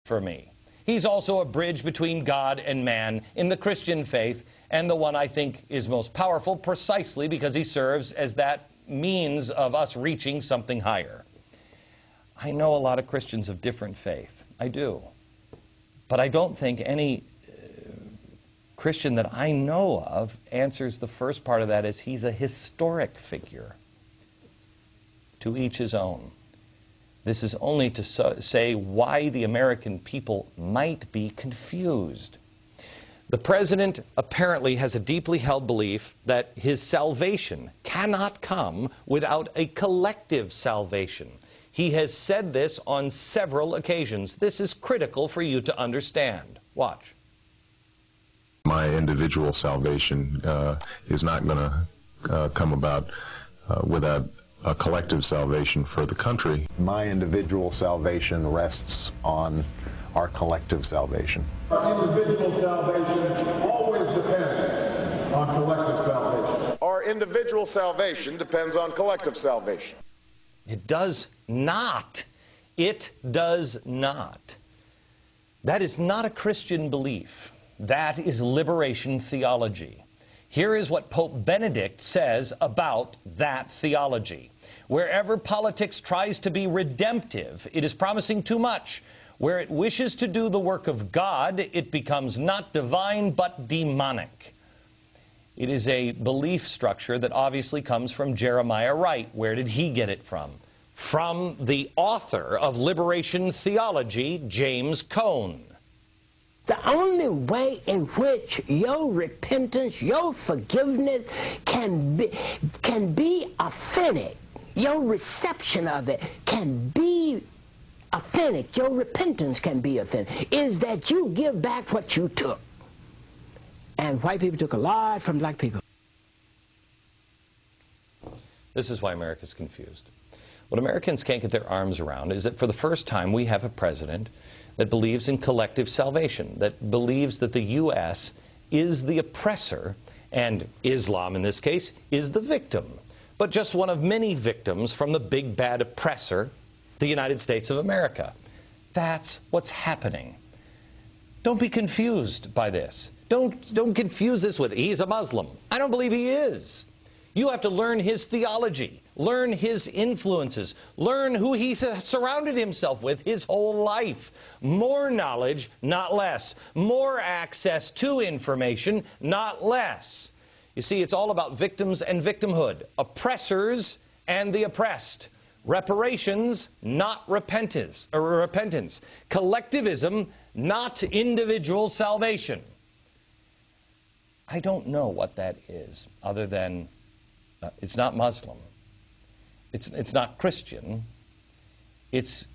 for me. He's also a bridge between God and man in the Christian faith, and the one I think is most powerful precisely because he serves as that means of us reaching something higher. I know a lot of Christians of different faith. I do. But I don't think any Christian that I know of answers the first part of that as he's a historic figure. To each his own. This is only to say why the American people might be confused. The president apparently has a deeply held belief that his salvation cannot come without a collective salvation. He has said this on several occasions. This is critical for you to understand. Watch. My individual salvation is not going to come about without a collective salvation for the country. My individual salvation rests on our collective salvation. Our individual salvation always depends on collective salvation. Our individual salvation depends on collective salvation. It does not. It does not. That is not a Christian belief. That is liberation theology. Here is what Pope Benedict says about that theology. Wherever politics tries to be redemptive, it is promising too much. Where it wishes to do the work of God, it becomes not divine but demonic. It is a belief structure that obviously comes from Jeremiah Wright. Where did he get it from? From the author of liberation theology, James Cone. The only way in which your repentance, your forgiveness can be authentic, your reception of it can be authentic, your repentance can be authentic, is that you give back what you took. And white people took a lot from black people. This is why America's confused. What Americans can't get their arms around is that for the first time we have a president that believes in collective salvation, that believes that the U.S. is the oppressor, and Islam in this case is the victim, but just one of many victims from the big bad oppressor, the United States of America. That's what's happening. Don't be confused by this. Don't confuse this with, he's a Muslim. I don't believe he is. You have to learn his theology, learn his influences, learn who he surrounded himself with his whole life. More knowledge, not less. More access to information, not less. You see, it's all about victims and victimhood, oppressors and the oppressed. Reparations, not repentance. Collectivism, not individual salvation. I don't know what that is, other than it's not Muslim. It's not Christian. It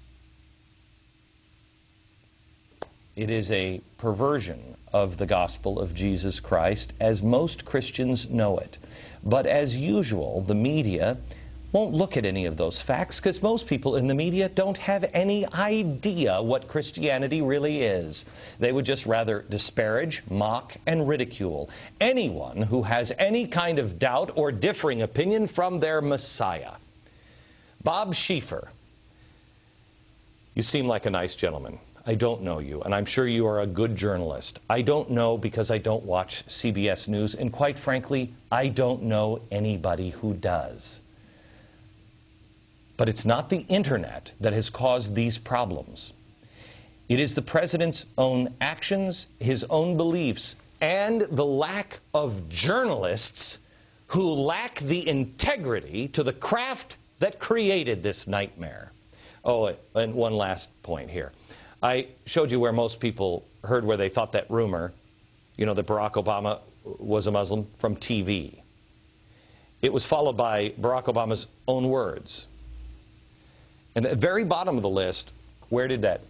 is a perversion of the gospel of Jesus Christ, as most Christians know it. But as usual, the media won't look at any of those facts because most people in the media don't have any idea what Christianity really is. They would just rather disparage, mock, and ridicule anyone who has any kind of doubt or differing opinion from their Messiah. Bob Schieffer, you seem like a nice gentleman. I don't know you, and I'm sure you are a good journalist. I don't know because I don't watch CBS News, and quite frankly, I don't know anybody who does. But it's not the internet that has caused these problems. It is the president's own actions, his own beliefs, and the lack of journalists who lack the integrity to the craft that created this nightmare. Oh, and one last point here. I showed you where most people heard where they thought that rumor, you know, that Barack Obama was a Muslim, from TV. It was followed by Barack Obama's own words. And at the very bottom of the list, where did that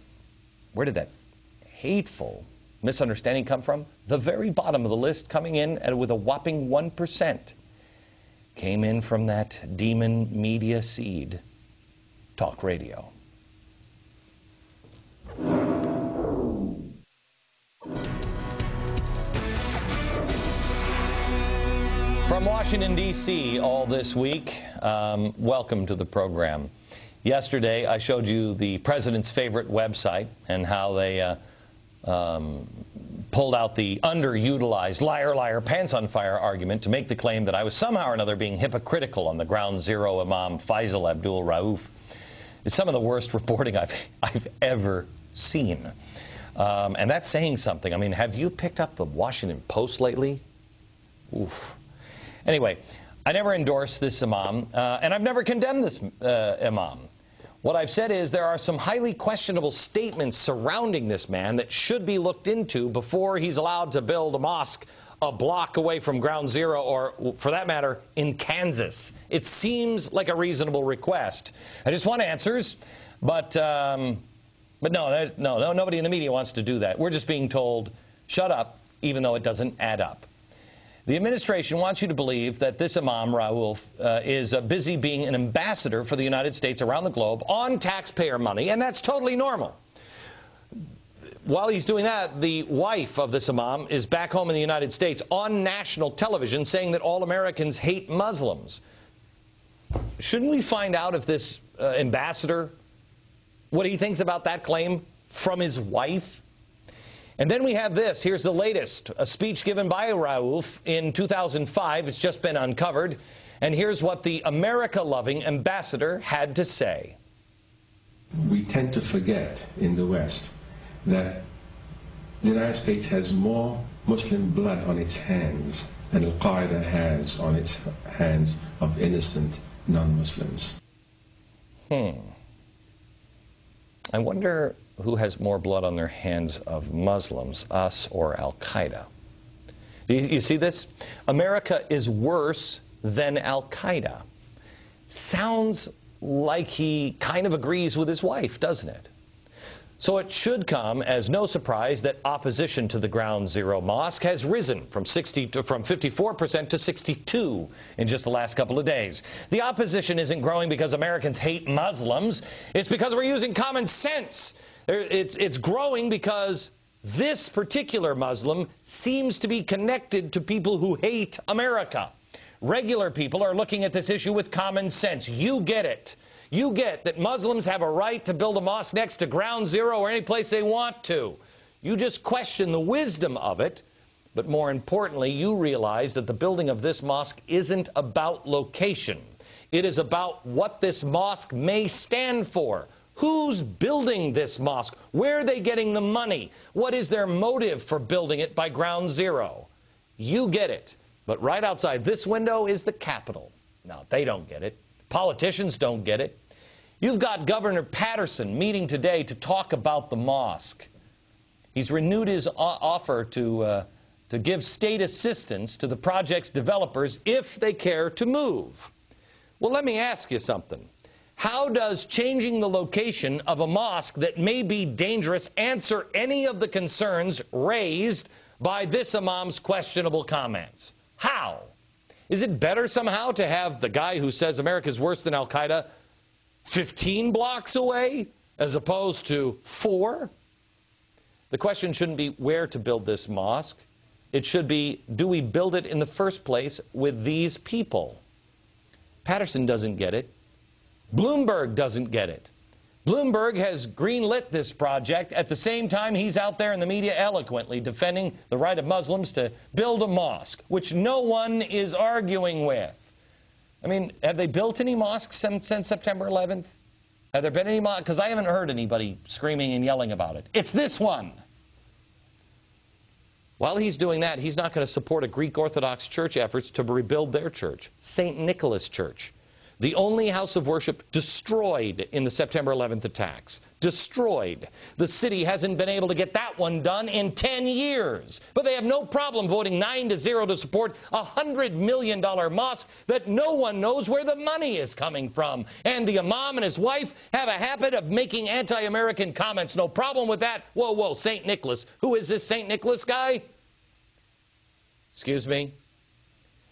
hateful misunderstanding come from? The very bottom of the list, coming in with a whopping 1%, came in from that demon media seed, talk radio. From Washington, D.C. all this week, welcome to the program. Yesterday, I showed you the president's favorite website and how they pulled out the underutilized liar, liar, pants on fire argument to make the claim that I was somehow or another being hypocritical on the Ground Zero Imam Faisal Abdul Rauf. It's some of the worst reporting I've ever seen. And that's saying something. I mean, have you picked up the Washington Post lately? Oof. Anyway, I never endorsed this imam, and I've never condemned this imam. What I've said is there are some highly questionable statements surrounding this man that should be looked into before he's allowed to build a mosque a block away from Ground Zero, or for that matter, in Kansas. It seems like a reasonable request. I just want answers, but no, nobody in the media wants to do that. We're just being told, shut up, even though it doesn't add up. The administration wants you to believe that this Imam Rauf is busy being an ambassador for the United States around the globe on taxpayer money, and that's totally normal. While he's doing that, the wife of this Imam is back home in the United States on national television saying that all Americans hate Muslims. Shouldn't we find out if this ambassador, what he thinks about that claim from his wife? And then we have this. Here's the latest. A speech given by Rauf in 2005. It's just been uncovered. And here's what the America-loving ambassador had to say. We tend to forget in the West that the United States has more Muslim blood on its hands than Al-Qaeda has on its hands of innocent non-Muslims. I wonder who has more blood on their hands of Muslims, us or Al-Qaeda. You see this? America is worse than Al-Qaeda. Sounds like he kind of agrees with his wife, doesn't it? So it should come as no surprise that opposition to the Ground Zero Mosque has risen from 54% to 62% in just the last couple of days. The opposition isn't growing because Americans hate Muslims. It's because we're using common sense. It's growing because this particular Muslim seems to be connected to people who hate America. Regular people are looking at this issue with common sense. You get it. You get that Muslims have a right to build a mosque next to Ground Zero or any place they want to. You just question the wisdom of it, but more importantly, you realize that the building of this mosque isn't about location. It is about what this mosque may stand for. Who's building this mosque? Where are they getting the money? What is their motive for building it by Ground Zero? You get it. But right outside this window is the Capitol. Now, they don't get it. Politicians don't get it. You've got Governor Patterson meeting today to talk about the mosque. He's renewed his offer to give state assistance to the project's developers if they care to move. Well, let me ask you something. How does changing the location of a mosque that may be dangerous answer any of the concerns raised by this imam's questionable comments? How? Is it better somehow to have the guy who says America's worse than Al-Qaeda 15 blocks away as opposed to 4? The question shouldn't be where to build this mosque. It should be, do we build it in the first place with these people? Patterson doesn't get it. Bloomberg doesn't get it. Bloomberg has greenlit this project at the same time he's out there in the media eloquently defending the right of Muslims to build a mosque, which no one is arguing with. I mean, have they built any mosques since September 11th? Have there been any mosques? Because I haven't heard anybody screaming and yelling about it. It's this one. While he's doing that, he's not going to support a Greek Orthodox church efforts to rebuild their church, St. Nicholas Church. The only house of worship destroyed in the September 11th attacks. Destroyed. The city hasn't been able to get that one done in 10 years. But they have no problem voting 9-0 to support a $100 million mosque that no one knows where the money is coming from. And the imam and his wife have a habit of making anti-American comments. No problem with that. Whoa, whoa, St. Nicholas. Who is this St. Nicholas guy? Excuse me?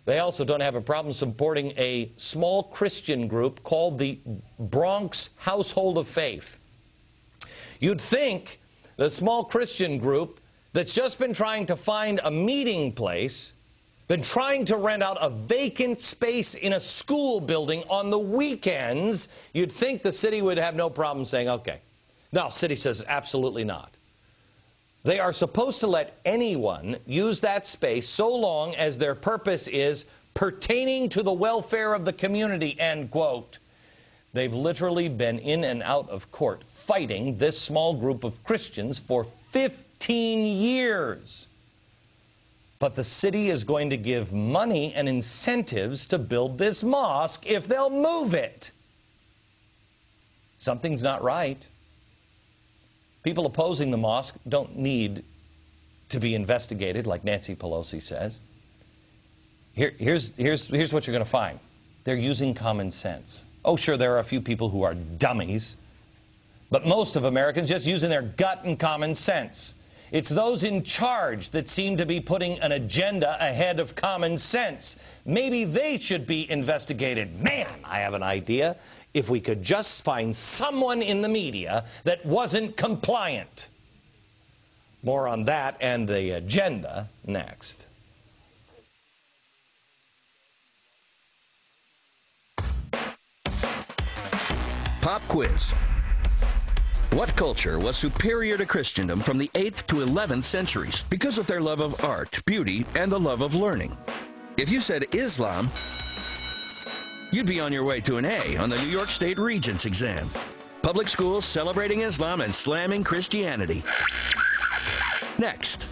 They also don't have a problem supporting a small Christian group called the Bronx Household of Faith. You'd think the small Christian group that's just been trying to find a meeting place been trying to rent out a vacant space in a school building on the weekends, you'd think the city would have no problem saying, okay. No, city says absolutely not. They are supposed to let anyone use that space so long as their purpose is pertaining to the welfare of the community, end quote. They've literally been in and out of court fighting this small group of Christians for 15 years. But the city is going to give money and incentives to build this mosque if they'll move it. Something's not right. People opposing the mosque don't need to be investigated, like Nancy Pelosi says. Here's what you're going to find. They're using common sense. Oh, sure, there are a few people who are dummies, but most of Americans just using their gut and common sense. It's those in charge that seem to be putting an agenda ahead of common sense. Maybe they should be investigated. Man, I have an idea. If we could just find someone in the media that wasn't compliant. More on that and the agenda next. Pop quiz. What culture was superior to Christendom from the 8th to 11th centuries because of their love of art, beauty, and the love of learning? If you said Islam, you'd be on your way to an A on the New York State Regents exam. Public schools celebrating Islam and slamming Christianity. Next.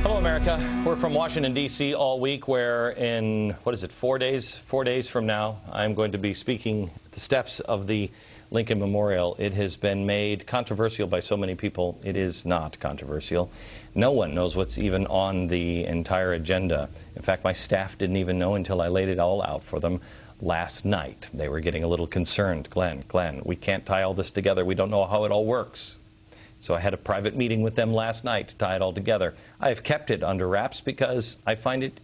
Hello, America. We're from Washington, D.C. all week, where in, 4 days? 4 days from now, I'm going to be speaking at the steps of the Lincoln Memorial. It has been made controversial by so many people. It is not controversial. No one knows what's even on the entire agenda. In fact, my staff didn't even know until I laid it all out for them last night. They were getting a little concerned. Glenn, we can't tie all this together. We don't know how it all works. So I had a private meeting with them last night to tie it all together. I have kept it under wraps because I find it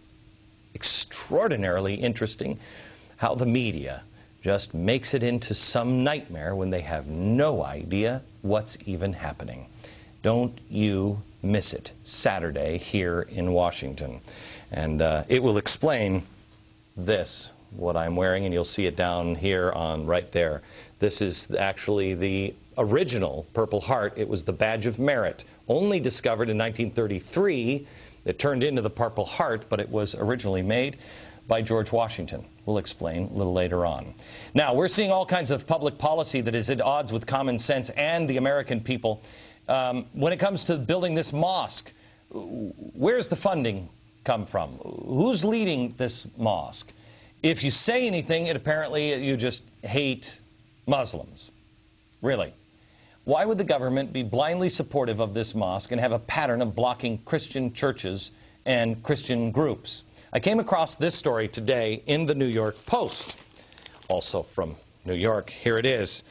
extraordinarily interesting how the media just makes it into some nightmare when they have no idea what's even happening. Don't you miss it. Saturday here in Washington. And it will explain this, what I'm wearing, and you'll see it down here on right there. This is actually the original Purple Heart. It was the badge of merit, only discovered in 1933. It turned into the Purple Heart, but it was originally made by George Washington. We'll explain a little later on. Now, we're seeing all kinds of public policy that is at odds with common sense and the American people. When it comes to building this mosque, where's the funding come from? Who's leading this mosque? If you say anything, apparently you just hate Muslims. Really. Why would the government be blindly supportive of this mosque and have a pattern of blocking Christian churches and Christian groups? I came across this story today in the New York Post, also from New York. Here it is.